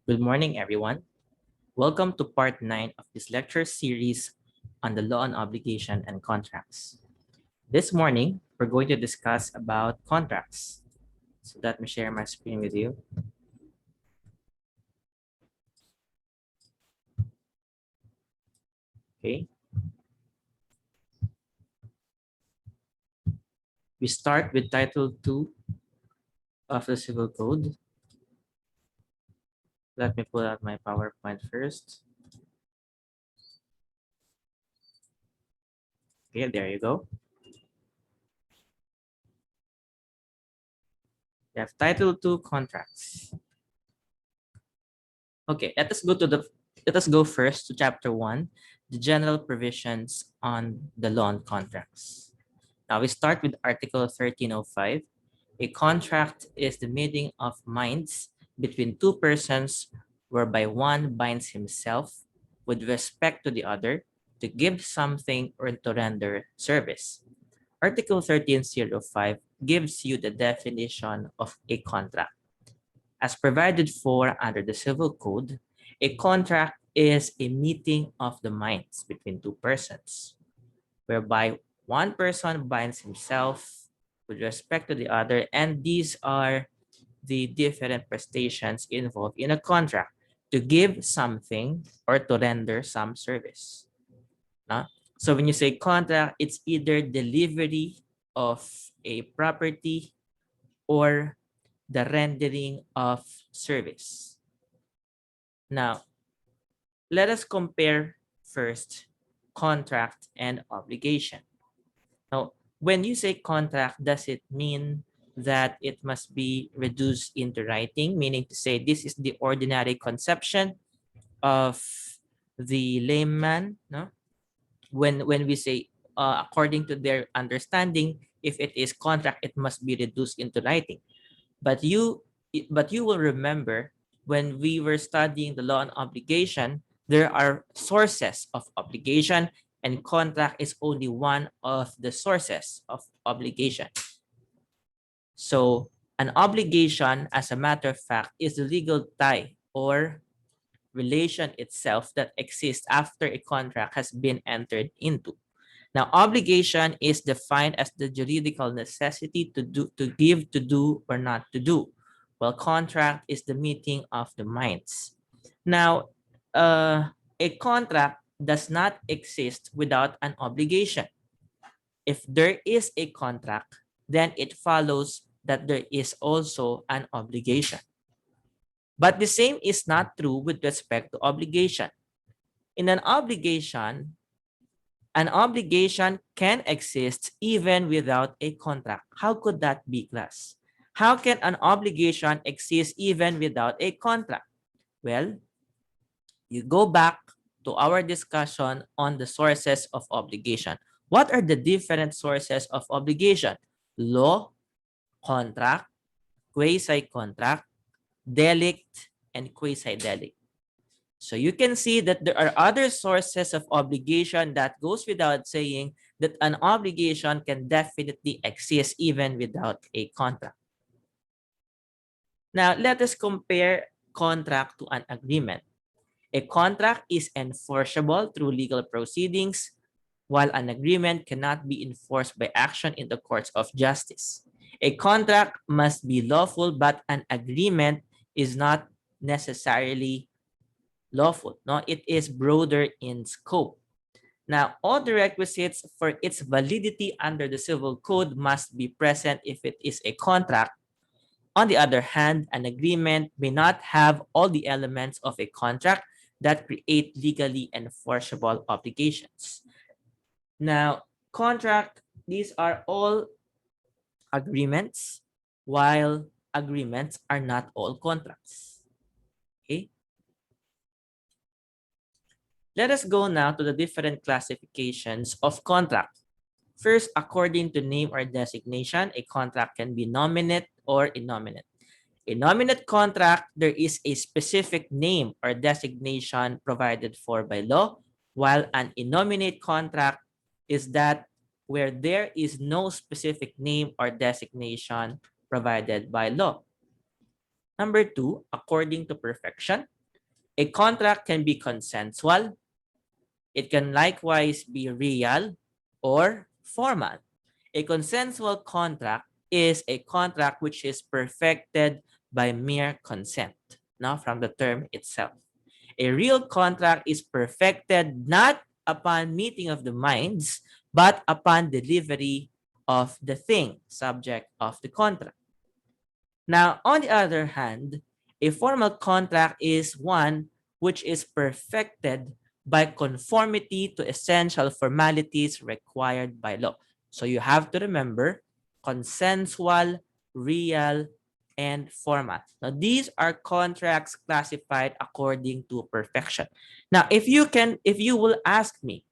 Good morning, everyone. Welcome to part 9 of this lecture series on the law on obligation and contracts. This morning, we're going to discuss about contracts. So let me share my screen with you. Okay. We start with Title 2 of the Civil Code. Let me pull out my PowerPoint first. Okay, there you go. We have Title 2 contracts. Okay, let us go first to Chapter 1, the general provisions on the law on contracts. Now we start with Article 1305. A contract is the meeting of minds between two persons whereby one binds himself with respect to the other to give something or to render service. Article 1305 gives you the definition of a contract. As provided for under the Civil Code, a contract is a meeting of the minds between two persons, whereby one person binds himself with respect to the other, and these are the different prestations involved in a contract: to give something or to render some service. So when you say contract, it's either delivery of a property or the rendering of service. Now, let us compare first contract and obligation. Now, when you say contract, does it mean that it must be reduced into writing, meaning to say this is the ordinary conception of the layman? No? When we say according to their understanding, if it is contract, it must be reduced into writing. But you will remember when we were studying the law on obligation, there are sources of obligation, and contract is only one of the sources of obligation. So an obligation, as a matter of fact, is the legal tie or relation itself that exists after a contract has been entered into. Now, obligation is defined as the juridical necessity to do, to give, to do, or not to do, while contract is the meeting of the minds. Now, a contract does not exist without an obligation. If there is a contract, then it follows that there is also an obligation. But the same is not true with respect to obligation. In an obligation can exist even without a contract. How could that be, class? How can an obligation exist even without a contract? Well, you go back to our discussion on the sources of obligation. What are the different sources of obligation? Law, contract, quasi-contract, delict, and quasi-delict. So you can see that there are other sources of obligation that goes without saying that an obligation can definitely exist even without a contract. Now, let us compare contract to an agreement. A contract is enforceable through legal proceedings, while an agreement cannot be enforced by action in the courts of justice. A contract must be lawful, but an agreement is not necessarily lawful. No, it is broader in scope. Now, all the requisites for its validity under the Civil Code must be present if it is a contract. On the other hand, an agreement may not have all the elements of a contract that create legally enforceable obligations. Now, contract, these are all agreements, while agreements are not all contracts. Okay? Let us go now to the different classifications of contract. First, according to name or designation, a contract can be nominate or innominate. A nominate contract, there is a specific name or designation provided for by law, while an innominate contract is that where there is no specific name or designation provided by law. Number two, according to perfection, A contract can be consensual. It can likewise be real or formal. A consensual contract is a contract which is perfected by mere consent, now from the term itself. A real contract is perfected not upon meeting of the minds, but upon delivery of the thing, subject of the contract. Now, on the other hand, a formal contract is one which is perfected by conformity to essential formalities required by law. So you have to remember consensual, real, and formal. Now, these are contracts classified according to perfection. Now, if you will ask me,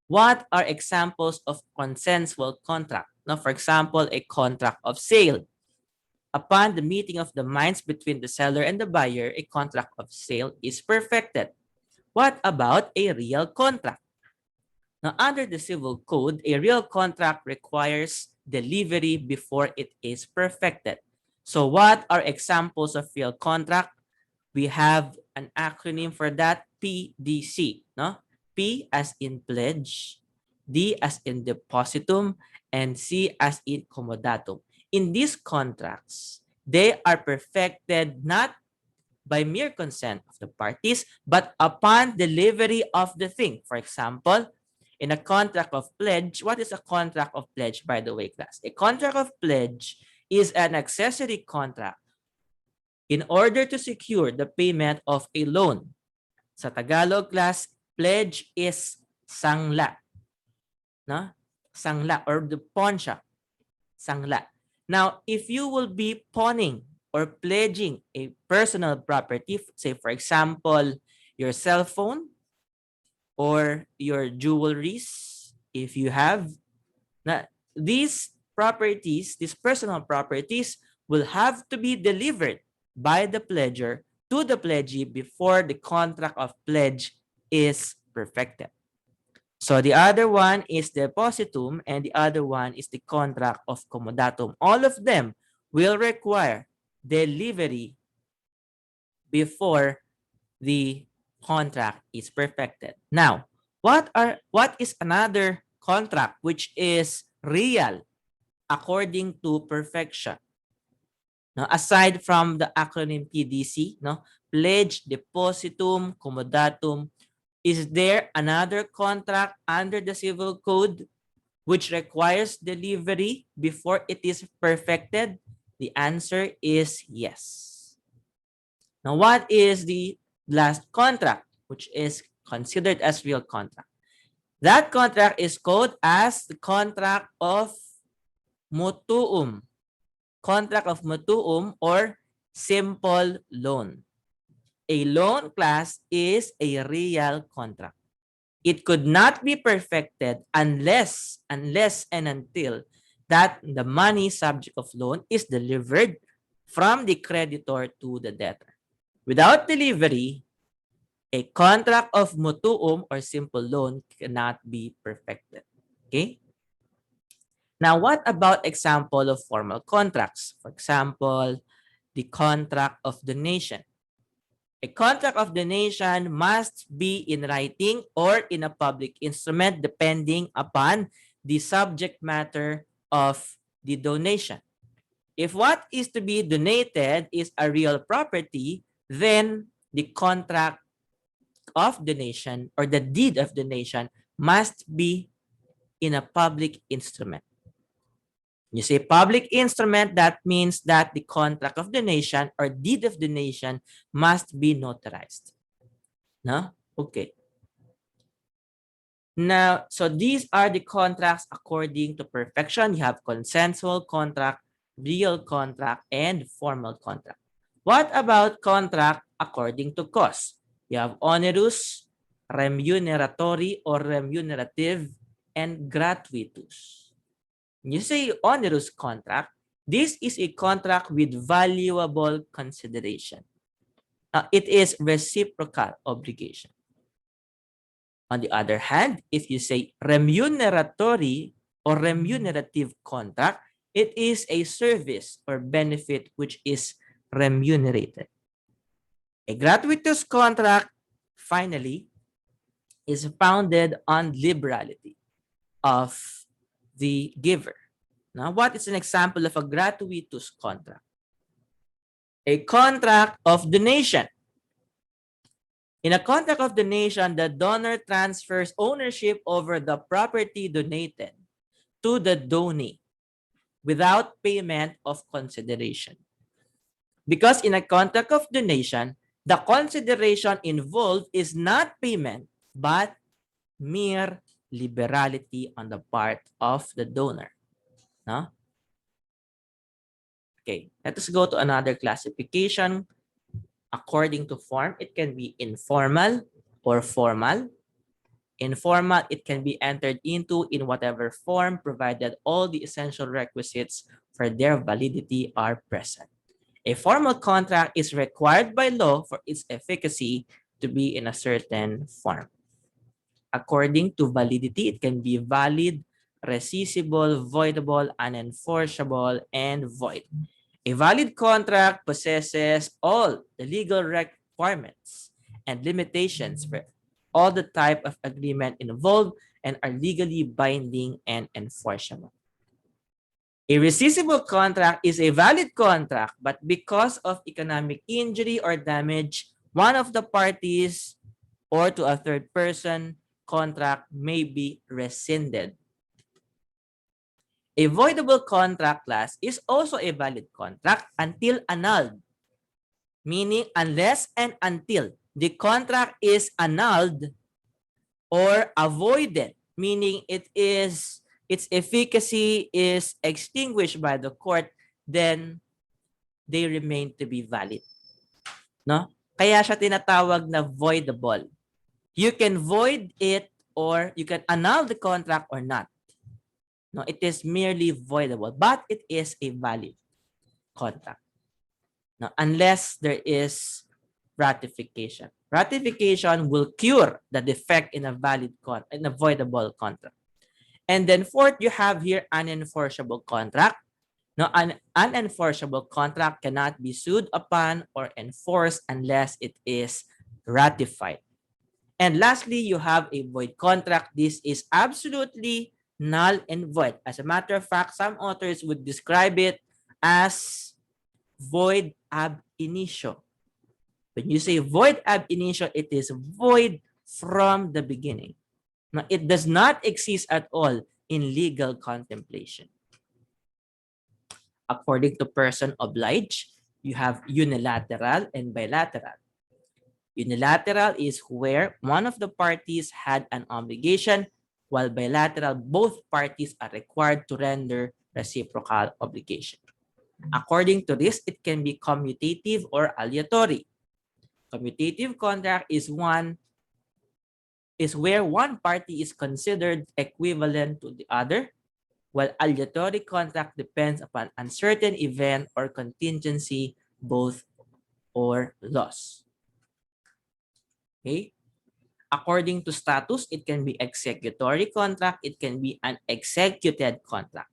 what are examples of consensual contract? Now, for example, a contract of sale. Upon the meeting of the minds between the seller and the buyer, a contract of sale is perfected. What about a real contract? Now, under the Civil Code, a real contract requires delivery before it is perfected. So what are examples of real contract? We have an acronym for that, PDC. No? P as in pledge, D as in depositum, and C as in comodatum. In these contracts, they are perfected not by mere consent of the parties, but upon delivery of the thing. For example, in a contract of pledge, what is a contract of pledge, by the way, class? A contract of pledge is an accessory contract in order to secure the payment of a loan. Sa Tagalog, class, pledge is sangla. No? Sangla or the pawn shop. Sangla. Now, if you will be pawning or pledging a personal property, say for example, your cell phone or your jewelries, if you have, na, these properties, these personal properties will have to be delivered by the pledger to the pledgee before the contract of pledge is perfected. So the other one is depositum and the other one is the contract of comodatum. All of them will require delivery before the contract is perfected. Now, what is another contract which is real according to perfection? Now, aside from the acronym PDC, no, pledge, depositum, comodatum, is there another contract under the Civil Code which requires delivery before it is perfected? The answer is yes. Now, what is the last contract which is considered as real contract? That contract is called as the contract of mutuum. Contract of mutuum or simple loan. A loan class is a real contract. It could not be perfected unless and until that the money subject of loan is delivered from the creditor to the debtor. Without delivery, a contract of mutuum or simple loan cannot be perfected. Okay? Now, what about example of formal contracts? For example, the contract of donation. A contract of donation must be in writing or in a public instrument depending upon the subject matter of the donation. If what is to be donated is a real property, then the contract of donation or the deed of donation must be in a public instrument. You say public instrument, that means that the contract of donation or deed of donation must be notarized. No? Okay. Now, so these are the contracts according to perfection. You have consensual contract, real contract, and formal contract. What about contract according to cost? You have onerous, remuneratory or remunerative, and gratuitous. You say onerous contract, this is a contract with valuable consideration. It is reciprocal obligation. On the other hand, if you say remuneratory or remunerative contract, it is a service or benefit which is remunerated. A gratuitous contract, finally, is founded on liberality of the giver. Now, what is an example of a gratuitous contract? A contract of donation. In a contract of donation, the donor transfers ownership over the property donated to the donee without payment of consideration. Because in a contract of donation, the consideration involved is not payment, but mere liberality on the part of the donor. No? Okay, let us go to another classification. According to form, it can be informal or formal. Informal, it can be entered into in whatever form, provided all the essential requisites for their validity are present. A formal contract is required by law for its efficacy to be in a certain form. According to validity, it can be valid, rescissible, voidable, unenforceable, and void. A valid contract possesses all the legal requirements and limitations for all the type of agreement involved and are legally binding and enforceable. A rescissible contract is a valid contract, but because of economic injury or damage, one of the parties or to a third person, contract may be rescinded. A voidable contract class is also a valid contract until annulled, meaning unless and until the contract is annulled or avoided, meaning its efficacy is extinguished by the court, then they remain to be valid. No? Kaya siya tinatawag na voidable. You can void it or you can annul the contract or not. No, it is merely voidable, but it is a valid contract. No, unless there is ratification. Ratification will cure the defect in a valid in a voidable contract. And then fourth, you have here an unenforceable contract. Now, an unenforceable contract cannot be sued upon or enforced unless it is ratified. And lastly, you have a void contract. This is absolutely null and void. As a matter of fact, some authors would describe it as void ab initio. When you say void ab initio, it is void from the beginning. Now, it does not exist at all in legal contemplation. According to person obliged, you have unilateral and bilateral. Unilateral is where one of the parties had an obligation, while bilateral, both parties are required to render reciprocal obligation. According to this, it can be commutative or aleatory. Commutative contract is where one party is considered equivalent to the other, while aleatory contract depends upon uncertain event or contingency, both or loss. Okay? According to status, it can be executory contract, it can be an executed contract.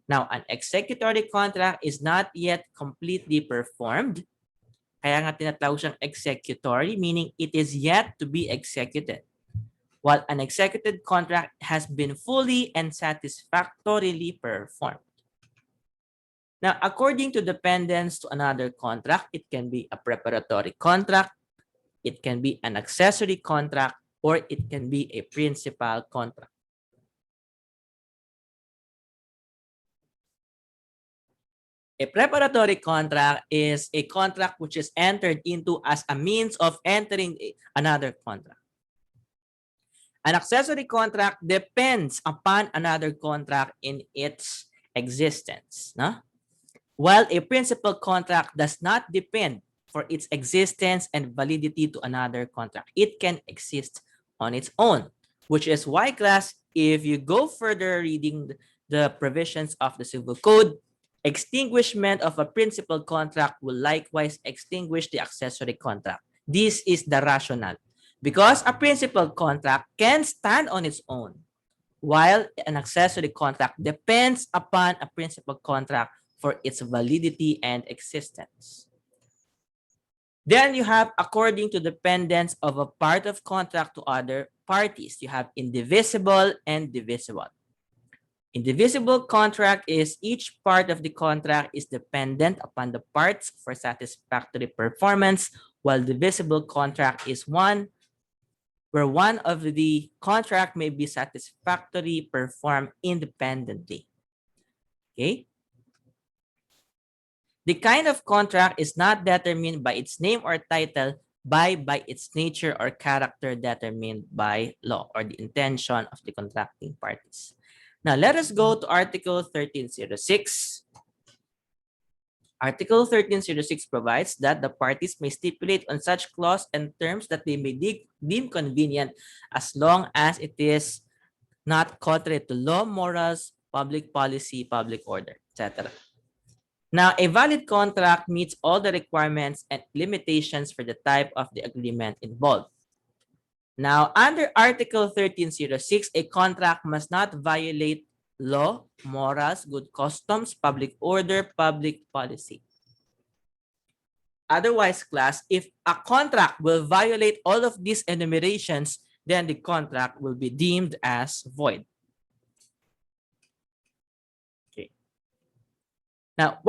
Now, an executory contract is not yet completely performed. Kaya nga tinatawag siyang executory, meaning it is yet to be executed. While an executed contract has been fully and satisfactorily performed. Now, according to dependence to another contract, it can be a preparatory contract, it can be an accessory contract, or it can be a principal contract. A preparatory contract is a contract which is entered into as a means of entering another contract. An accessory contract depends upon another contract in its existence. No? While a principal contract does not depend for its existence and validity to another contract. It can exist on its own, which is why, class, if you go further reading the provisions of the Civil Code, extinguishment of a principal contract will likewise extinguish the accessory contract. This is the rationale. Because a principal contract can stand on its own, while an accessory contract depends upon a principal contract for its validity and existence. Then you have according to dependence of a part of contract to other parties. You have indivisible and divisible. Indivisible contract is each part of the contract is dependent upon the parts for satisfactory performance, while divisible contract is one where one of the contract may be satisfactorily performed independently. Okay? The kind of contract is not determined by its name or title, by its nature or character determined by law or the intention of the contracting parties. Now, let us go to Article 1306. Article 1306 provides that the parties may stipulate on such clause and terms that they may deem convenient as long as it is not contrary to law, morals, public policy, public order, etc. Now, a valid contract meets all the requirements and limitations for the type of the agreement involved. Now, under Article 1306, a contract must not violate law, morals, good customs, public order, public policy. Otherwise, class, if a contract will violate all of these enumerations, then the contract will be deemed as void. Okay. Now,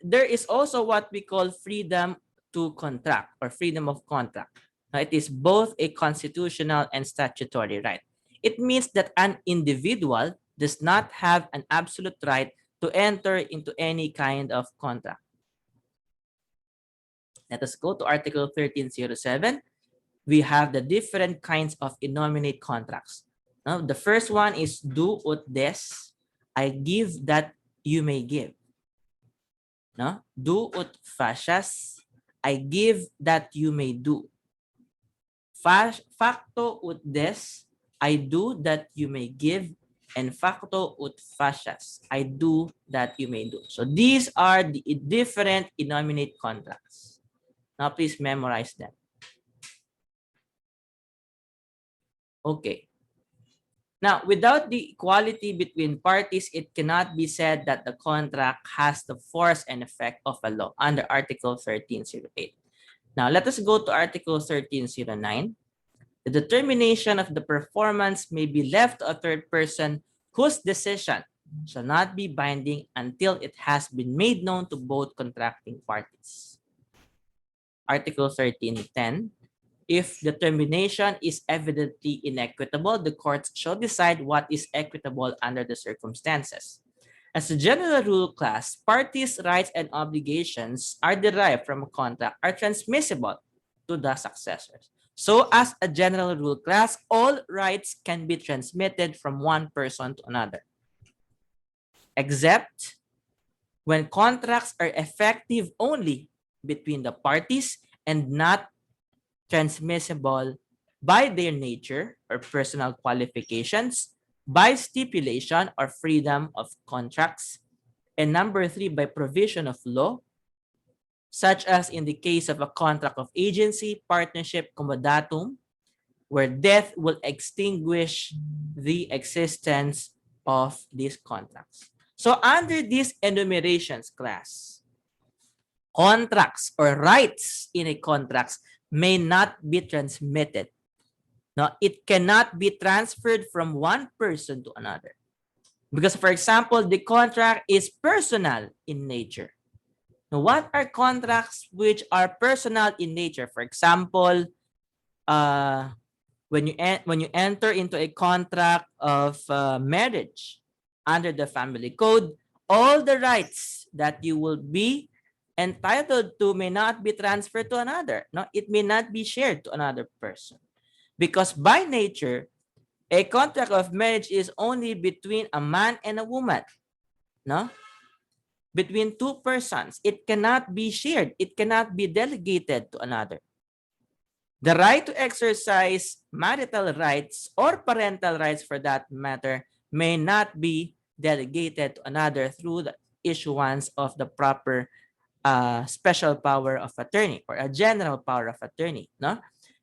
there is also what we call freedom to contract or freedom of contract. Now, it is both a constitutional and statutory right. It means that an individual does not have an absolute right to enter into any kind of contract. Let us go to Article 1307. We have the different kinds of innominate contracts. Now, the first one is do ut des. I give that you may give. No? Do ut facias. I give that you may do. Facto ut des. I do that you may give. And facto ut facias. I do that you may do. So these are the different innominate contracts. Now, please memorize them. Okay. Now, without the equality between parties, it cannot be said that the contract has the force and effect of a law under Article 1308. Now, let us go to Article 1309. The determination of the performance may be left to a third person whose decision shall not be binding until it has been made known to both contracting parties. Article 1310. If determination is evidently inequitable, the courts shall decide what is equitable under the circumstances. As a general rule, class, parties' rights and obligations are derived from a contract are transmissible to the successors. So as a general rule, class, all rights can be transmitted from one person to another, except when contracts are effective only between the parties and not transmissible by their nature or personal qualifications, by stipulation or freedom of contracts, and number 3, by provision of law, such as in the case of a contract of agency, partnership, comodatum, where death will extinguish the existence of these contracts. So under these enumerations, class, contracts or rights in a contract may not be transmitted. Now, it cannot be transferred from one person to another. Because, for example, the contract is personal in nature. Now, what are contracts which are personal in nature? For example, when you enter into a contract of marriage under the family code, all the rights that you will be entitled to may not be transferred to another. No, it may not be shared to another person. Because by nature, a contract of marriage is only between a man and a woman. No? Between two persons. It cannot be shared. It cannot be delegated to another. The right to exercise marital rights or parental rights for that matter may not be delegated to another through the issuance of the proper special power of attorney or a general power of attorney, no?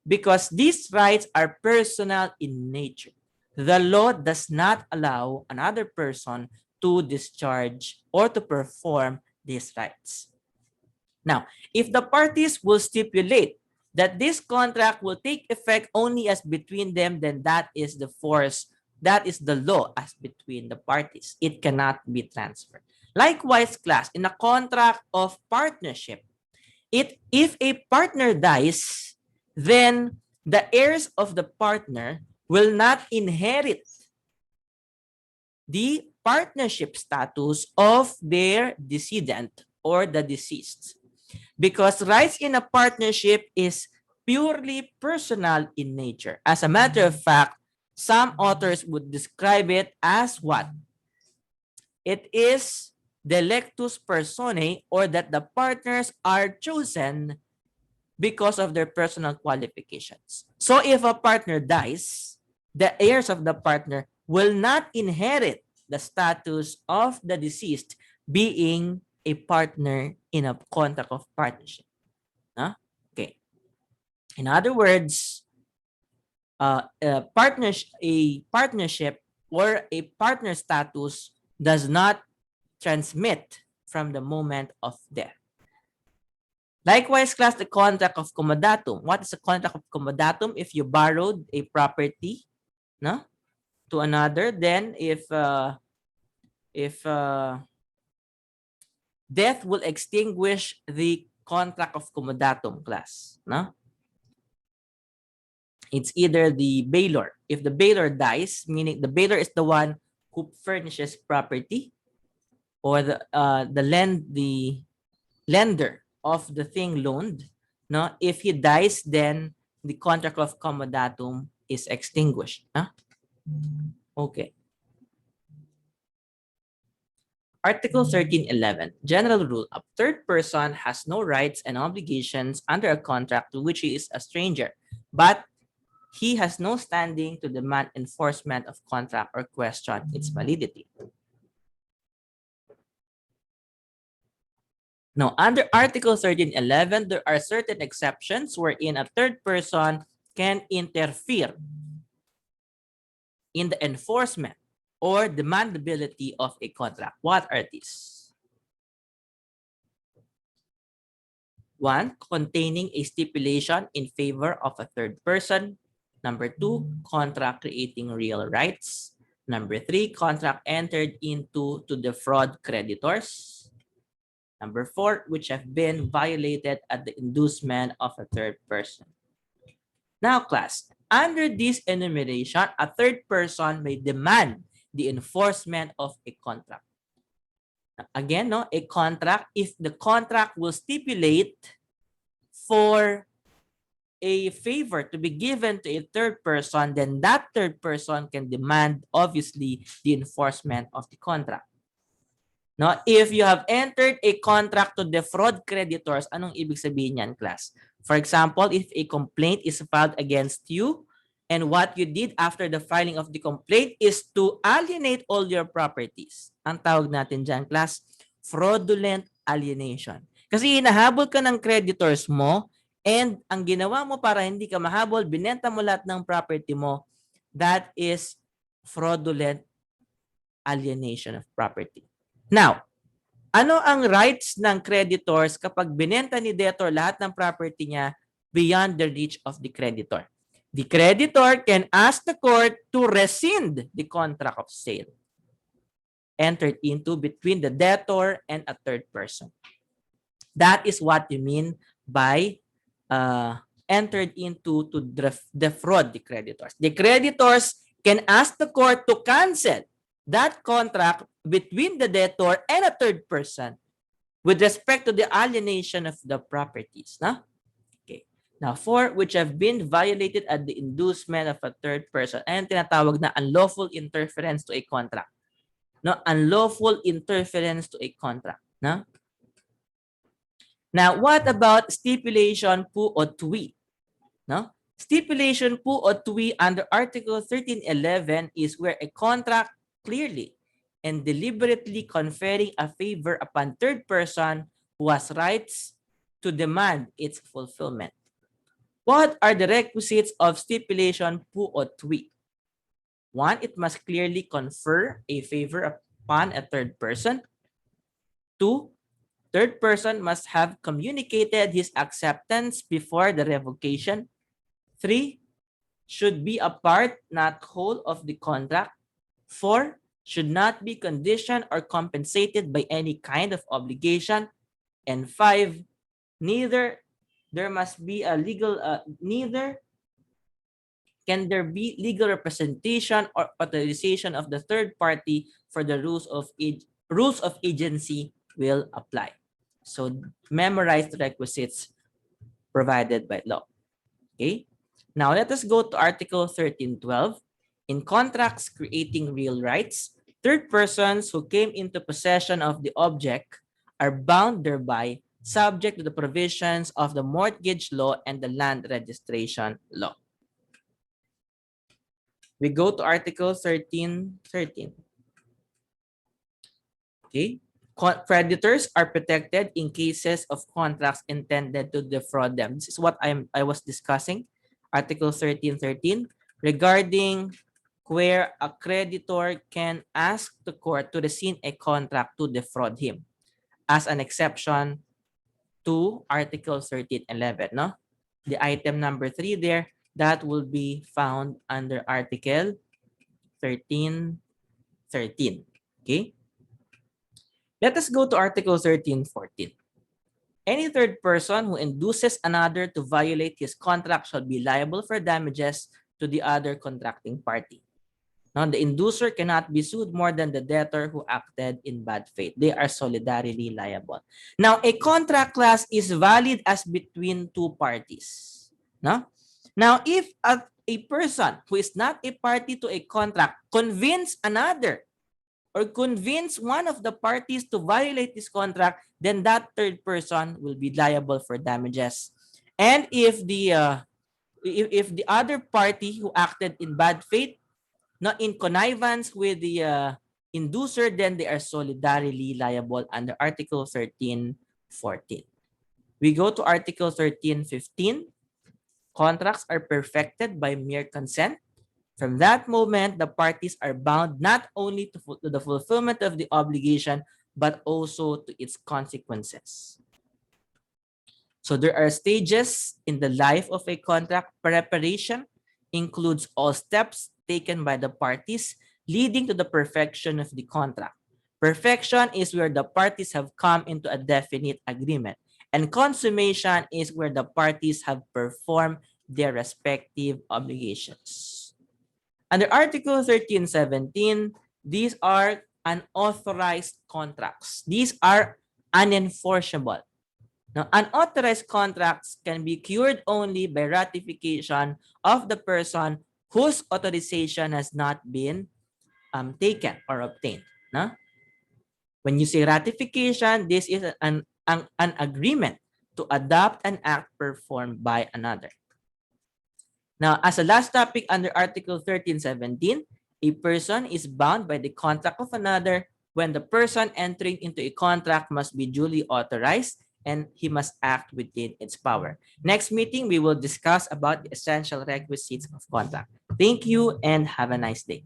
Because these rights are personal in nature. The law does not allow another person to discharge or to perform these rights. Now, if the parties will stipulate that this contract will take effect only as between them, then that is the force, that is the law as between the parties. It cannot be transferred. Likewise, class, in a contract of partnership, if a partner dies, then the heirs of the partner will not inherit the partnership status of their decedent or the deceased, because rights in a partnership is purely personal in nature. As a matter of fact, some authors would describe it as what? It is delectus personae, or that the partners are chosen because of their personal qualifications. So if a partner dies, the heirs of the partner will not inherit the status of the deceased being a partner in a contract of partnership. Huh? Okay. In other words, a partnership or a partner status does not transmit from the moment of death. Likewise, class, the contract of comodatum. What is a contract of comodatum? If you borrowed a property, no, to another, then if death will extinguish the contract of comodatum, class, no? It's either the bailor. If the bailor dies, meaning the bailor is the one who furnishes property, or the lender of the thing loaned, no? If he dies, then the contract of comodatum is extinguished. Huh? Okay. Article 1311, general rule. A third person has no rights and obligations under a contract to which he is a stranger, but he has no standing to demand enforcement of contract or question its validity. Now, under Article 1311, there are certain exceptions wherein a third person can interfere in the enforcement or demandability of a contract. What are these? One, containing a stipulation in favor of a third person. Number two, contract creating real rights. Number three, contract entered into to defraud creditors. Number four, which have been violated at the inducement of a third person. Now, class, under this enumeration, a third person may demand the enforcement of a contract. Again, no, a contract, if the contract will stipulate for a favor to be given to a third person, then that third person can demand, obviously, the enforcement of the contract. No, if you have entered a contract to defraud creditors, anong ibig sabihin yan, class? For example, if a complaint is filed against you, and what you did after the filing of the complaint is to alienate all your properties. Ang tawag natin dyan, class, fraudulent alienation. Kasi hinahabol ka ng creditors mo, and ang ginawa mo para hindi ka mahabol, binenta mo lahat ng property mo, that is fraudulent alienation of property. Now, ano ang rights ng creditors kapag binenta ni debtor lahat ng property niya beyond the reach of the creditor? The creditor can ask the court to rescind the contract of sale entered into between the debtor and a third person. That is what you mean by entered into to defraud the creditors. The creditors can ask the court to cancel that contract between the debtor and a third person with respect to the alienation of the properties. No? Okay. Now, four, which have been violated at the inducement of a third person. Ayan tinatawag na unlawful interference to a contract. No? Unlawful interference to a contract. No? Now, what about stipulation pu o tui? No? Stipulation pu o tui under Article 1311 is where a contract clearly and deliberately conferring a favor upon third person who has rights to demand its fulfillment. What are the requisites of stipulation pu o tui? One, it must clearly confer a favor upon a third person. Two, Third person must have communicated his acceptance before the revocation. 3, should be a part, not whole, of the contract. 4, should not be conditioned or compensated by any kind of obligation. And 5, neither there must be a legal, neither can there be legal representation or authorization of the third party for the rules of agency will apply. So memorize the requisites provided by law. Okay. Now let us go to Article 1312. In contracts creating real rights, third persons who came into possession of the object are bound thereby, subject to the provisions of the mortgage law and the land registration law. We go to Article 1313. Okay. Creditors are protected in cases of contracts intended to defraud them. This is what I was discussing. Article 1313 regarding where a creditor can ask the court to rescind a contract to defraud him as an exception to Article 1311. No? The item number 3 there, that will be found under Article 1313. Okay. Let us go to Article 1314. Any third person who induces another to violate his contract shall be liable for damages to the other contracting party. Now, the inducer cannot be sued more than the debtor who acted in bad faith. They are solidarily liable. Now, a contract clause is valid as between two parties. No? Now, if a person who is not a party to a contract convince another or convince one of the parties to violate this contract, then that third person will be liable for damages. And if the other party who acted in bad faith, not in connivance with the inducer, then they are solidarily liable under Article 1314. We go to Article 1315. Contracts are perfected by mere consent. From that moment, the parties are bound not only to the fulfillment of the obligation, but also to its consequences. So there are stages in the life of a contract. Preparation includes all steps taken by the parties leading to the perfection of the contract. Perfection is where the parties have come into a definite agreement. And consummation is where the parties have performed their respective obligations. Under Article 1317, these are unauthorized contracts. These are unenforceable. Now, unauthorized contracts can be cured only by ratification of the person whose authorization has not been taken or obtained. No? When you say ratification, this is an agreement to adopt an act performed by another. Now, as a last topic under Article 1317, a person is bound by the contract of another when the person entering into a contract must be duly authorized and he must act within its power. Next meeting, we will discuss about the essential requisites of contract. Thank you and have a nice day.